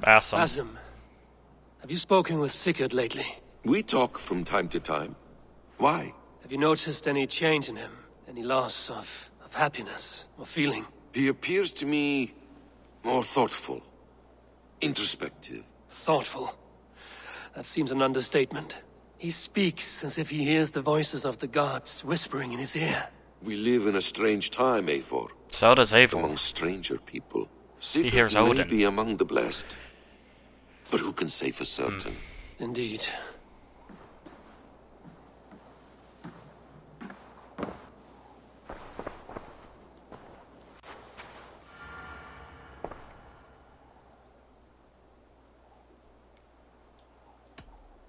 Basim. Basim, have you spoken with Sigurd lately? We talk from time to time. Why? Have you noticed any change in him? Any loss of happiness or feeling? He appears to me more thoughtful, introspective. Thoughtful. That seems an understatement. He speaks as if he hears the voices of the gods whispering in his ear. We live in a strange time, Eivor. So does Eivor. Among stranger people. He hears Sigurd may Odin. be among the blessed. But who can say for certain? Indeed.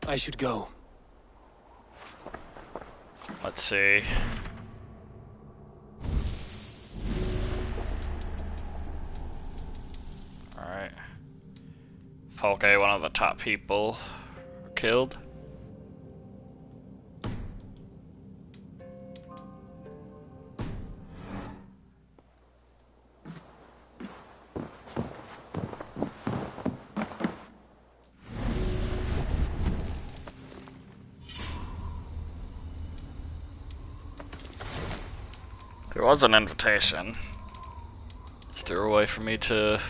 I should go. Let's see. Alright. Folke, one of the top people, were killed. There was an invitation. Is there a way for me to...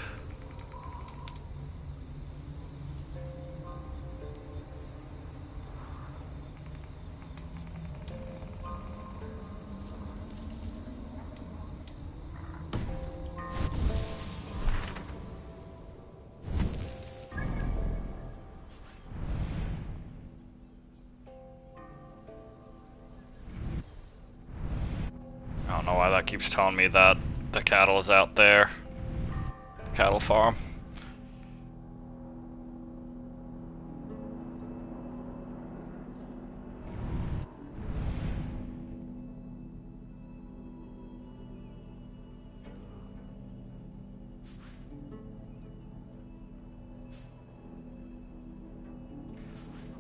I don't know why that keeps telling me that the cattle is out there. The cattle farm.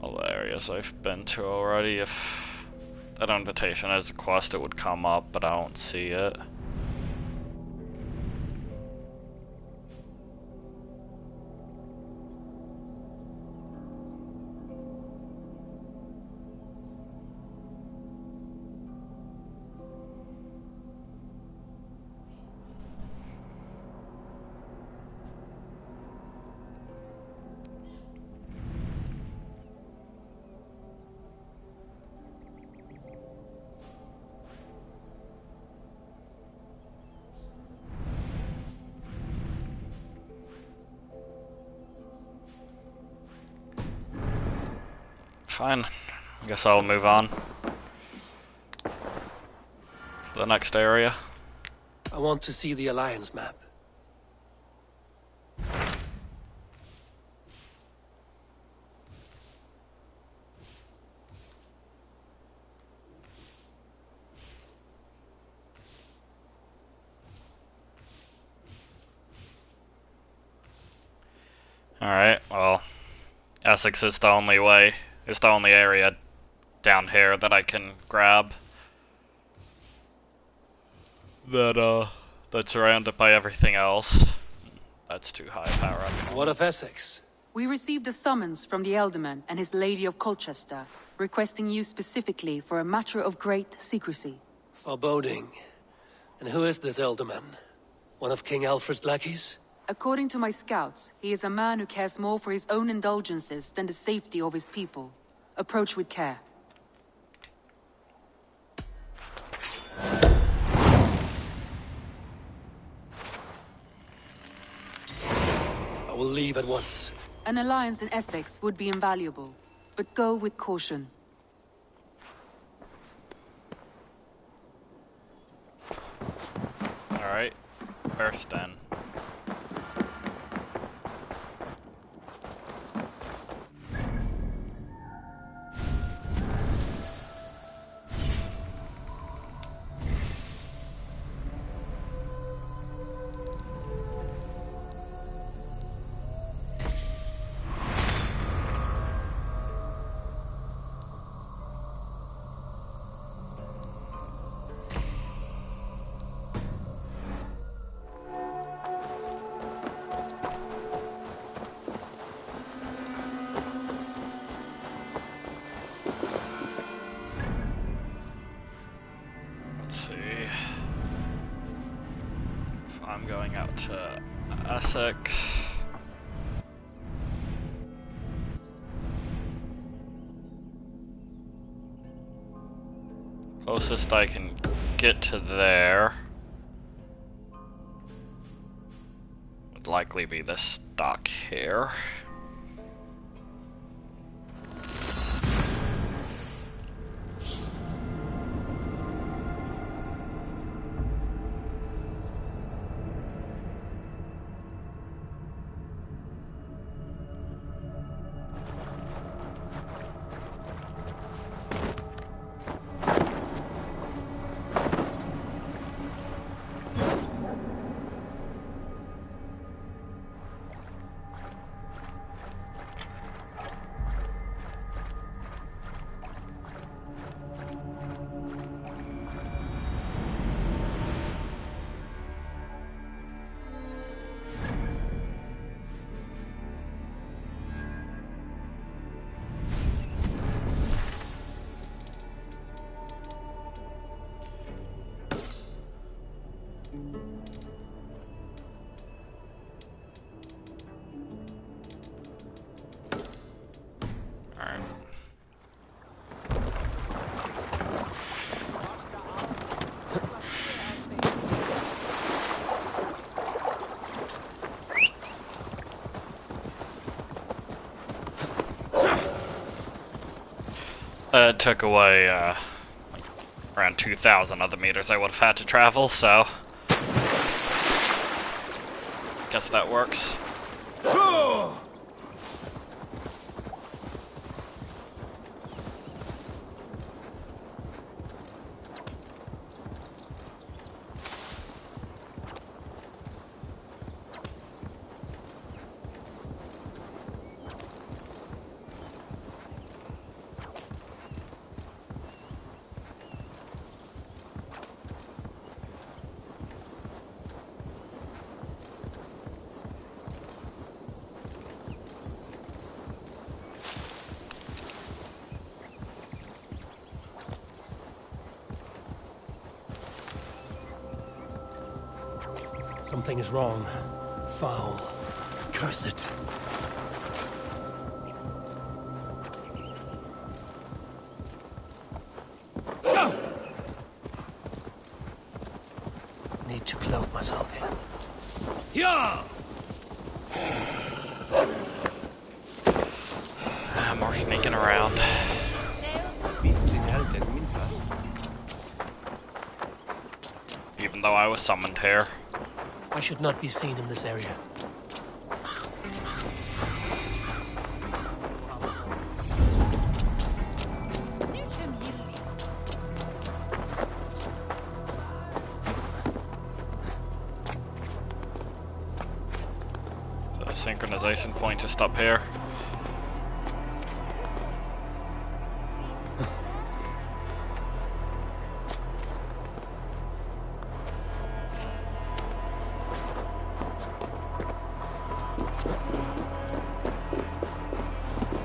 All the areas I've been to already. If that invitation is a quest, it would come up, but I don't see it. Fine. I guess I'll move on to the next area. I want to see the Alliance map. Alright, well, Essex is the only way. It's the only area down here that I can grab that's surrounded by everything else. That's too high power up. What of Essex? We received a summons from the Elderman and his Lady of Colchester, requesting you specifically for a matter of great secrecy. Foreboding. And who is this Elderman? One of King Alfred's lackeys? According to my scouts, he is a man who cares more for his own indulgences than the safety of his people. Approach with care. I will leave at once. An alliance in Essex would be invaluable, but go with caution. Alright, first then. going out to Essex. Closest I can get to there would likely be this dock here. It took away around 2,000 other meters I would have had to travel, so guess that works. Something is wrong. Foul. Curse it. Need to cloak myself here. Yeah! More sneaking around. Even though I was summoned here. I should not be seen in this area. The synchronization point just up here.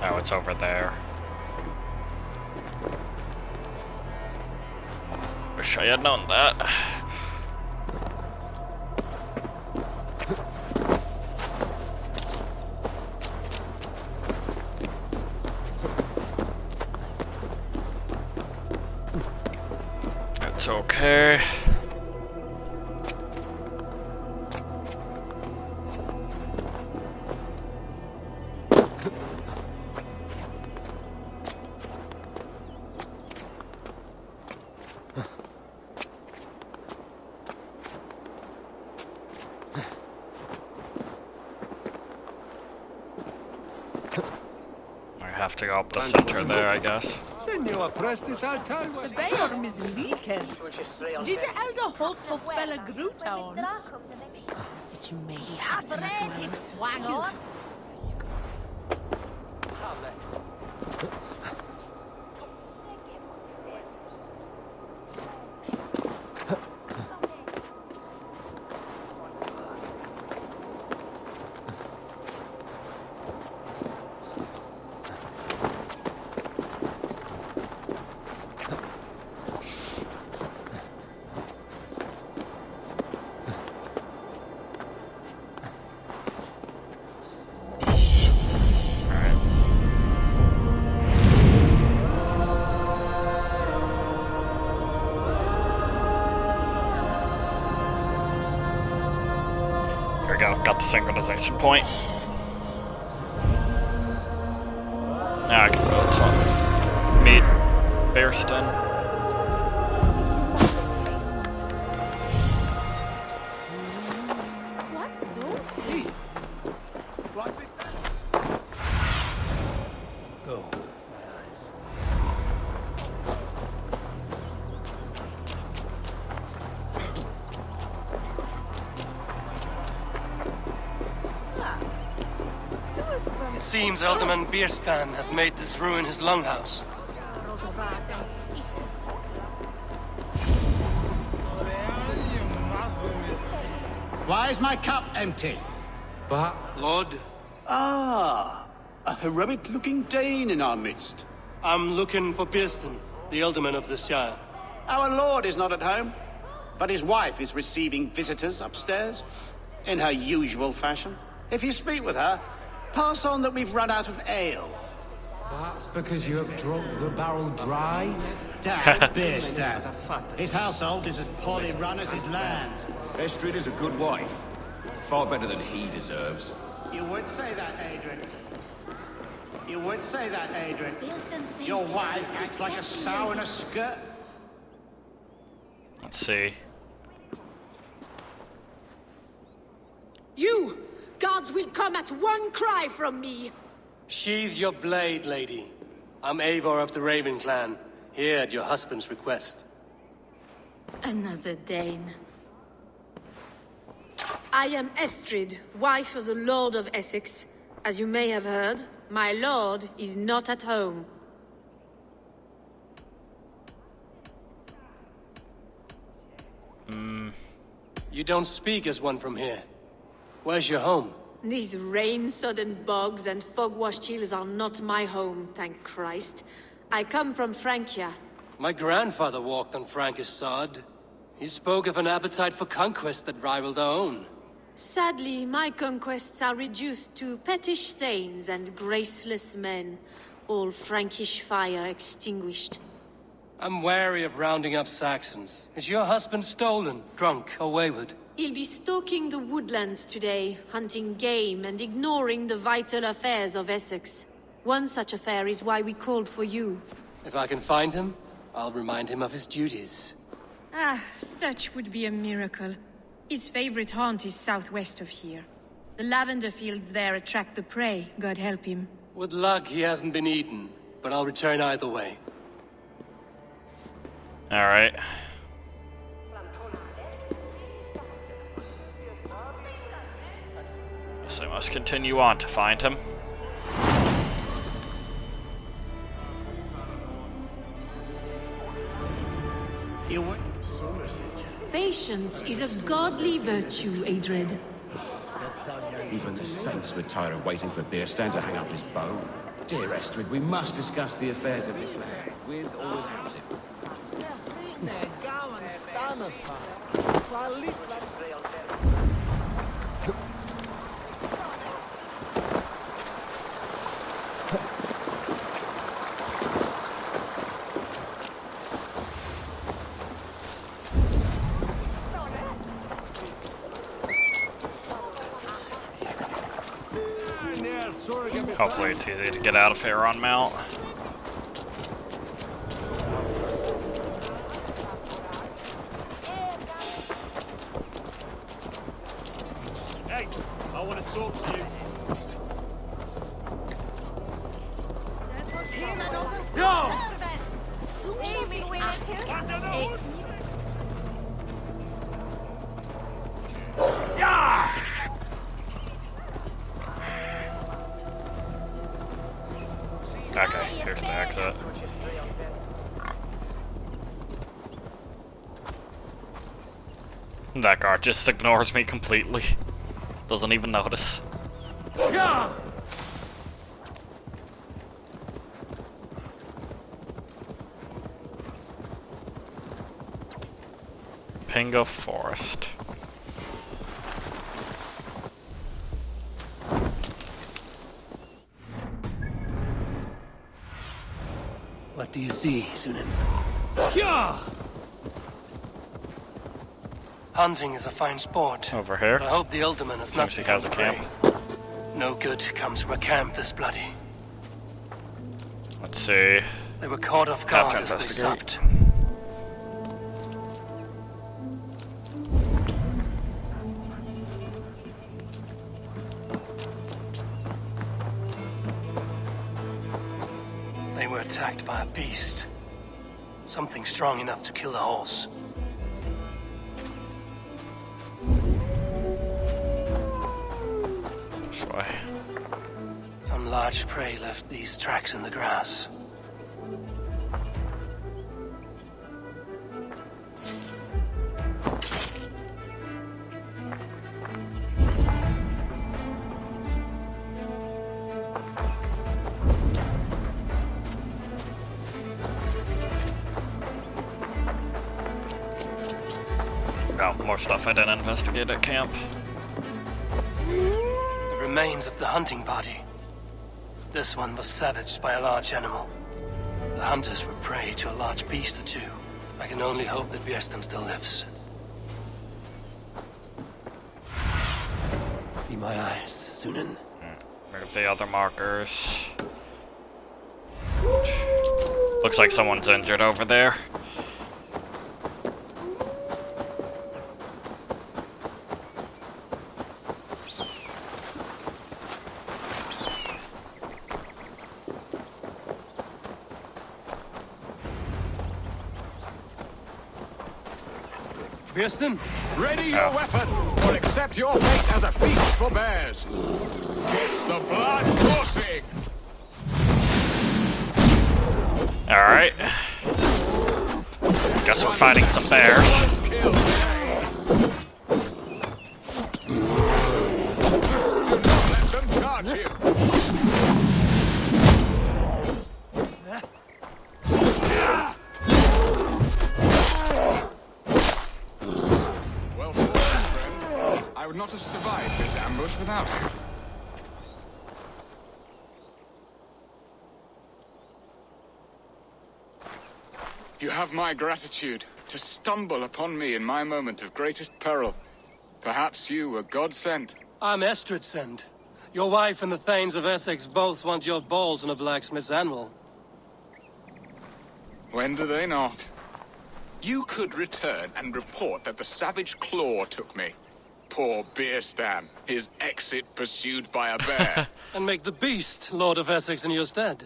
Oh, it's over there. Wish I had known that. It's okay. I have to go up the center there, I guess. Senor Prestis Altalwa. Beor mislikes. Did the elder Holt of Bella Grutown? That you may have to let swaggle. There we go, got the synchronization point. Now I can go to meet Bearston. It seems Alderman Bierstan has made this ruin his longhouse. Why is my cup empty? Lord, Ah, a heroic-looking Dane in our midst. I'm looking for Bierstan, the Alderman of the Shire. Our lord is not at home, but his wife is receiving visitors upstairs, in her usual fashion. If you speak with her, pass on that we've run out of ale. Perhaps because you have drunk the barrel dry? Damn Bierstan. His household is as poorly run as his lands. Estrid is a good wife. Far better than he deserves. You would say that, Adrian. You would say that, Adrian. Your wife acts like a sow in a skirt. Let's see. You! Gods will come at one cry from me! Sheathe your blade, lady. I'm Eivor of the Raven clan, here at your husband's request. Another Dane. I am Estrid, wife of the Lord of Essex. As you may have heard, my lord is not at home. You don't speak as one from here. Where's your home? These rain-sodden bogs and fog-washed hills are not my home, thank Christ. I come from Francia. My grandfather walked on Frankish sod. He spoke of an appetite for conquest that rivaled our own. Sadly, my conquests are reduced to pettish thanes and graceless men, all Frankish fire extinguished. I'm wary of rounding up Saxons. Is your husband stolen, drunk, or wayward? He'll be stalking the woodlands today, hunting game and ignoring the vital affairs of Essex. One such affair is why we called for you. If I can find him, I'll remind him of his duties. Ah, such would be a miracle. His favorite haunt is southwest of here. The lavender fields there attract the prey, God help him. With luck, he hasn't been eaten, but I'll return either way. Alright. So I must continue on to find him. You would? Patience is a godly virtue, Adred. Even the saints would tire of waiting for Bierstan to hang up his bow. Dear Estrid, we must discuss the affairs of this land, with or without him. Hopefully it's easy to get out of here on Mount. Hey, I want to talk to you. Okay, here's the exit. That guard just ignores me completely. Doesn't even notice. Pingo Forest. What do you see, Sunan? Hunting is a fine sport. Over here. But I hope the Elderman has not Seems he has a become camp. prey. No good comes from a camp this bloody. Let's see. They were caught off Have guard to as they investigate. supped. They were attacked by a beast. Something strong enough to kill a horse. This way. Some large prey left these tracks in the grass. Oh, more stuff I didn't investigate at camp. The remains of the hunting party. This one was savaged by a large animal. The hunters were prey to a large beast or two. I can only hope that Bjersten still lives. Be my eyes, Sunan. Move the other markers. Looks like someone's injured over there. Bjersten? Ready your weapon, or accept your fate as a feast for bears. It's the blood coursing. Alright. Guess we're fighting some bears. Kill. Do not let them charge you. Well fought, friend. I would not have survived this ambush without it. You have my gratitude to stumble upon me in my moment of greatest peril. Perhaps you were God-sent. I'm Estrid sent. Your wife and the Thanes of Essex both want your balls on a blacksmith's anvil. When do they not? You could return and report that the savage claw took me. Poor Bierstan, his exit pursued by a bear. And make the beast Lord of Essex in your stead.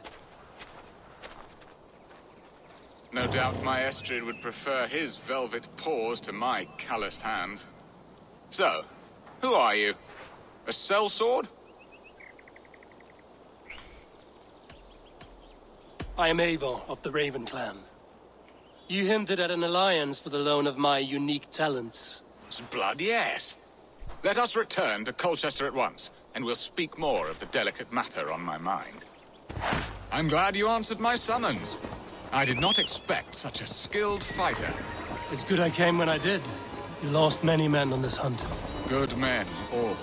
No doubt my Estrid would prefer his velvet paws to my calloused hands. So, who are you? A sellsword? I am Eivor of the Raven clan. You hinted at an alliance for the loan of my unique talents. Blood, yes. Let us return to Colchester at once, and we'll speak more of the delicate matter on my mind. I'm glad you answered my summons. I did not expect such a skilled fighter. It's good I came when I did. You lost many men on this hunt. Good men, all.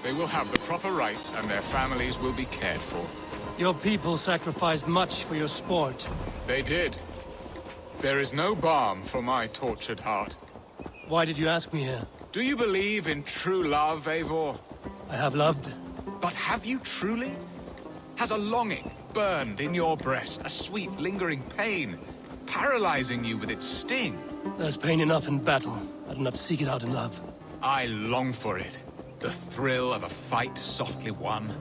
They will have the proper rights, and their families will be cared for. Your people sacrificed much for your sport. They did. There is no balm for my tortured heart. Why did you ask me here? Do you believe in true love, Eivor? I have loved. But have you truly? Has a longing burned in your breast, a sweet, lingering pain, paralyzing you with its sting? There's pain enough in battle. I do not seek it out in love. I long for it. The thrill of a fight softly won.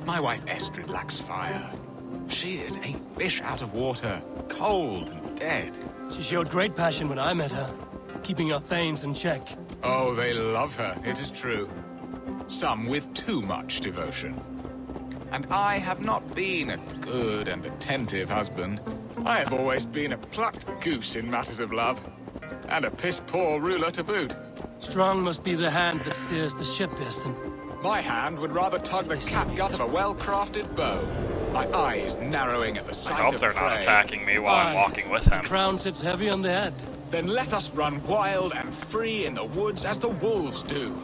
My wife Estrid lacks fire. She is a fish out of water, cold and dead. She showed great passion when I met her, keeping our Thanes in check. Oh, they love her, it is true. Some with too much devotion. And I have not been a good and attentive husband. I have always been a plucked goose in matters of love. And a piss-poor ruler to boot. Strong must be the hand that steers the ship, Bjersten. My hand would rather tug the catgut of a well-crafted bow. My eyes narrowing at the I sight hope of they're not prey. attacking me while I'm Aye. walking with him. The crown sits heavy on the head. Then let us run wild and free in the woods as the wolves do.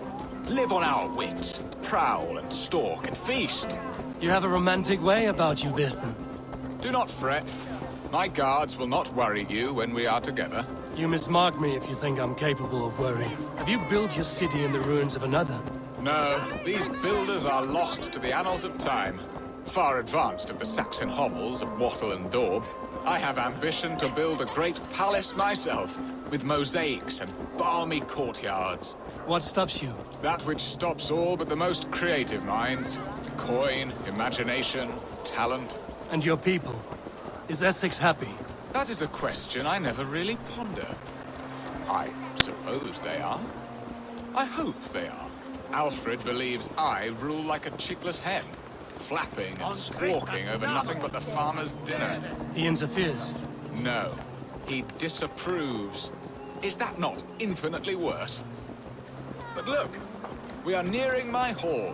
Live on our wits, prowl and stalk and feast. You have a romantic way about you, Bjersten. Do not fret. My guards will not worry you when we are together. You mismark me if you think I'm capable of worry. Have you built your city in the ruins of another? No, these builders are lost to the annals of time. Far advanced of the Saxon hovels of Wattle and Daub, I have ambition to build a great palace myself, with mosaics and balmy courtyards. What stops you? That which stops all but the most creative minds. Coin, imagination, talent. And your people? Is Essex happy? That is a question I never really ponder. I suppose they are. I hope they are. Alfred believes I rule like a chickless hen, flapping and squawking over nothing but the farmer's dinner. He interferes? No, he disapproves. Is that not infinitely worse? But look, we are nearing my hall.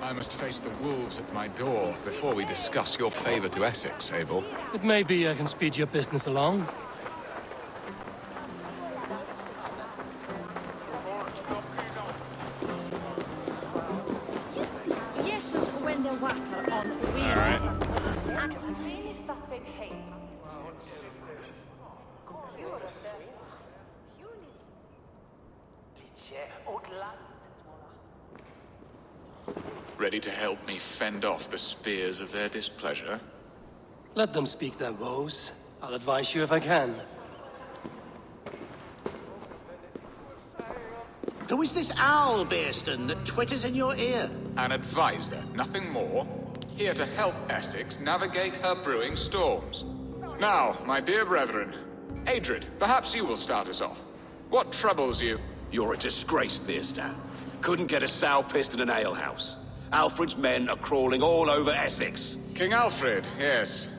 I must face the wolves at my door before we discuss your favor to Essex, Abel. It may be I can speed your business along. Alright. Ready to help me fend off the spears of their displeasure? Let them speak their woes. I'll advise you if I can. Who is this owl, Bearston, that twitters in your ear? An advisor, nothing more. Here to help Essex navigate her brewing storms. Now, my dear brethren, Adrid, perhaps you will start us off. What troubles you? You're a disgrace, Bearstan. Couldn't get a sow pissed in an alehouse. Alfred's men are crawling all over Essex. King Alfred, yes.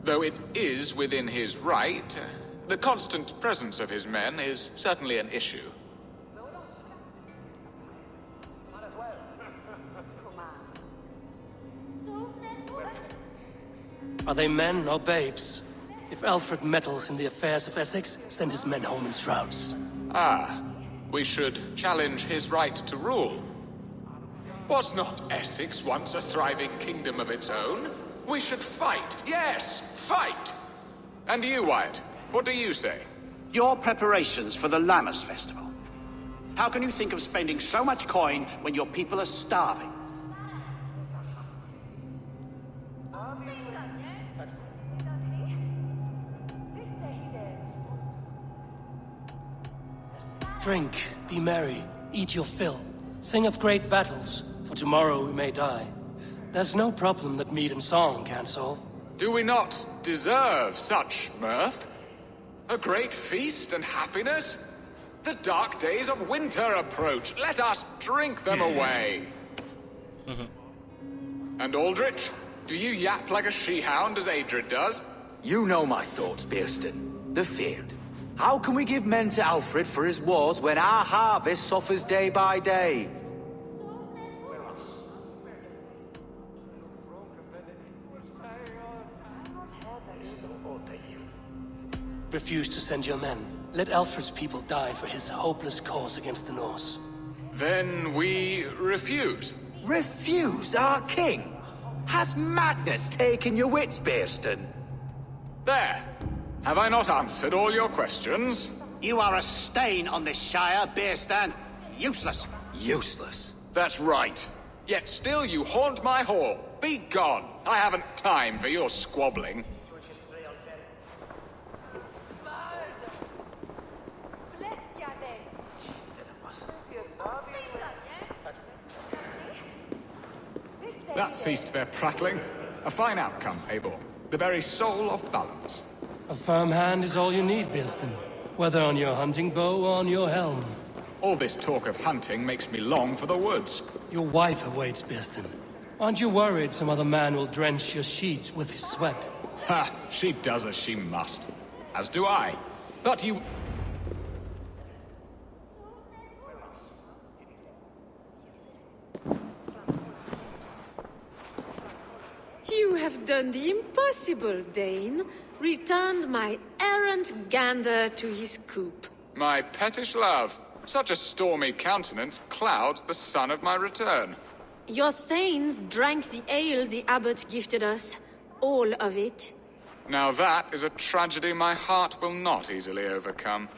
Though it is within his right, the constant presence of his men is certainly an issue. Are they men or babes? If Alfred meddles in the affairs of Essex, send his men home in shrouds. Ah, we should challenge his right to rule. Was not Essex once a thriving kingdom of its own? We should fight, yes, fight! And you, Wyatt, what do you say? Your preparations for the Lammas festival. How can you think of spending so much coin when your people are starving? Drink, be merry, eat your fill. Sing of great battles, for tomorrow we may die. There's no problem that meat and song can't solve. Do we not deserve such mirth? A great feast and happiness? The dark days of winter approach. Let us drink them away. And Aldrich, do you yap like a she-hound as Adrid does? You know my thoughts, Bearston. The feared. How can we give men to Alfred for his wars when our harvest suffers day by day? Refuse to send your men. Let Alfred's people die for his hopeless cause against the Norse. Then we refuse. Refuse our king? Has madness taken your wits, Bearston? There. Have I not answered all your questions? You are a stain on this shire, Bearstan. Useless. Useless. That's right. Yet still you haunt my hall. Be gone. I haven't time for your squabbling. That ceased their prattling. A fine outcome, Abel. The very soul of balance. A firm hand is all you need, Bearston. Whether on your hunting bow or on your helm. All this talk of hunting makes me long for the woods. Your wife awaits, Bearston. Aren't you worried some other man will drench your sheets with his sweat? Ha! She does as she must. As do I. But you... You have done the impossible, Dane. Returned my errant gander to his coop. My pettish love. Such a stormy countenance clouds the sun of my return. Your thanes drank the ale the abbot gifted us. All of it. Now that is a tragedy my heart will not easily overcome.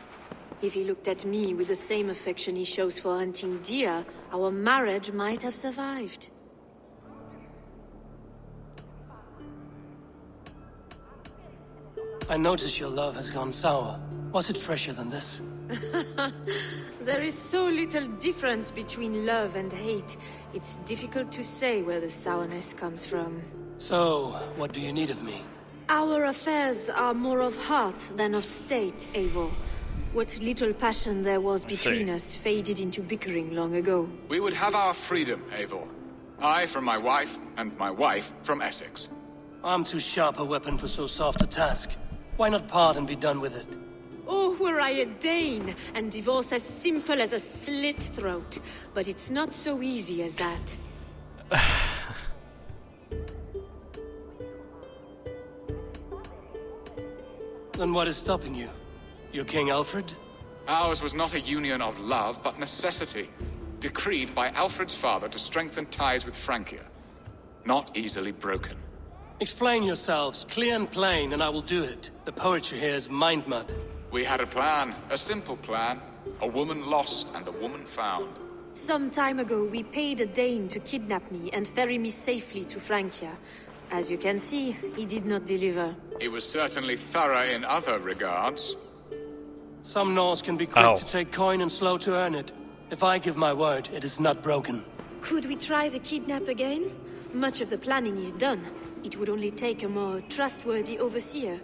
If he looked at me with the same affection he shows for hunting deer, our marriage might have survived. I notice your love has gone sour. Was it fresher than this? There is so little difference between love and hate. It's difficult to say where the sourness comes from. So, what do you need of me? Our affairs are more of heart than of state, Eivor. What little passion there was between us faded into bickering long ago. We would have our freedom, Eivor. I from my wife, and my wife from Essex. I'm too sharp a weapon for so soft a task. Why not part and be done with it? Oh, were I a Dane, and divorce as simple as a slit throat. But it's not so easy as that. Then what is stopping you? Your King Alfred? Ours was not a union of love, but necessity. Decreed by Alfred's father to strengthen ties with Francia. Not easily broken. Explain yourselves, clear and plain, and I will do it. The poetry here is mind mud. We had a plan, a simple plan. A woman lost and a woman found. Some time ago, we paid a Dane to kidnap me and ferry me safely to Francia. As you can see, he did not deliver. He was certainly thorough in other regards. Some Norse can be quick to take coin and slow to earn it. If I give my word, it is not broken. Could we try the kidnap again? Much of the planning is done. It would only take a more trustworthy overseer.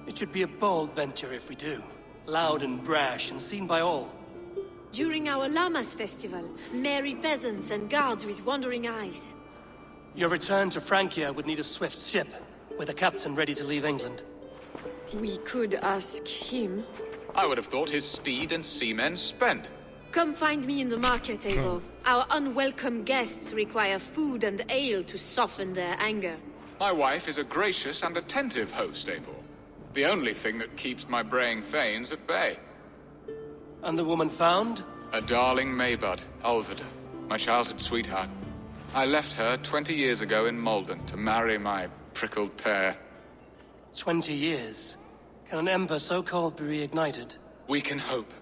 It should be a bold venture if we do. Loud and brash and seen by all. During our Llamas festival, merry peasants and guards with wandering eyes. Your return to Francia would need a swift ship, with a captain ready to leave England. We could ask him. I would have thought his steed and seamen spent. Come find me in the market, Eivor. Our unwelcome guests require food and ale to soften their anger. My wife is a gracious and attentive host, Eivor. The only thing that keeps my braying thanes at bay. And the woman found? A darling Maybud, Alvida, my childhood sweetheart. I left her 20 years ago in Malden to marry my prickled pear. 20 years? Can an ember so cold be reignited? We can hope.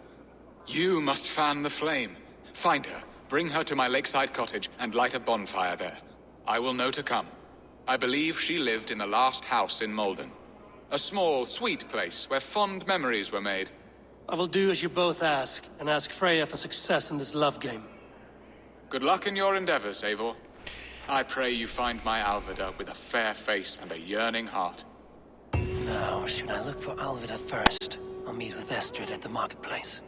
You must fan the flame. Find her, bring her to my lakeside cottage, and light a bonfire there. I will know to come. I believe she lived in the last house in Malden. A small, sweet place where fond memories were made. I will do as you both ask, and ask Freya for success in this love game. Good luck in your endeavors, Eivor. I pray you find my Alvida with a fair face and a yearning heart. Now, should I look for Alvida first, or meet with Estrid at the marketplace?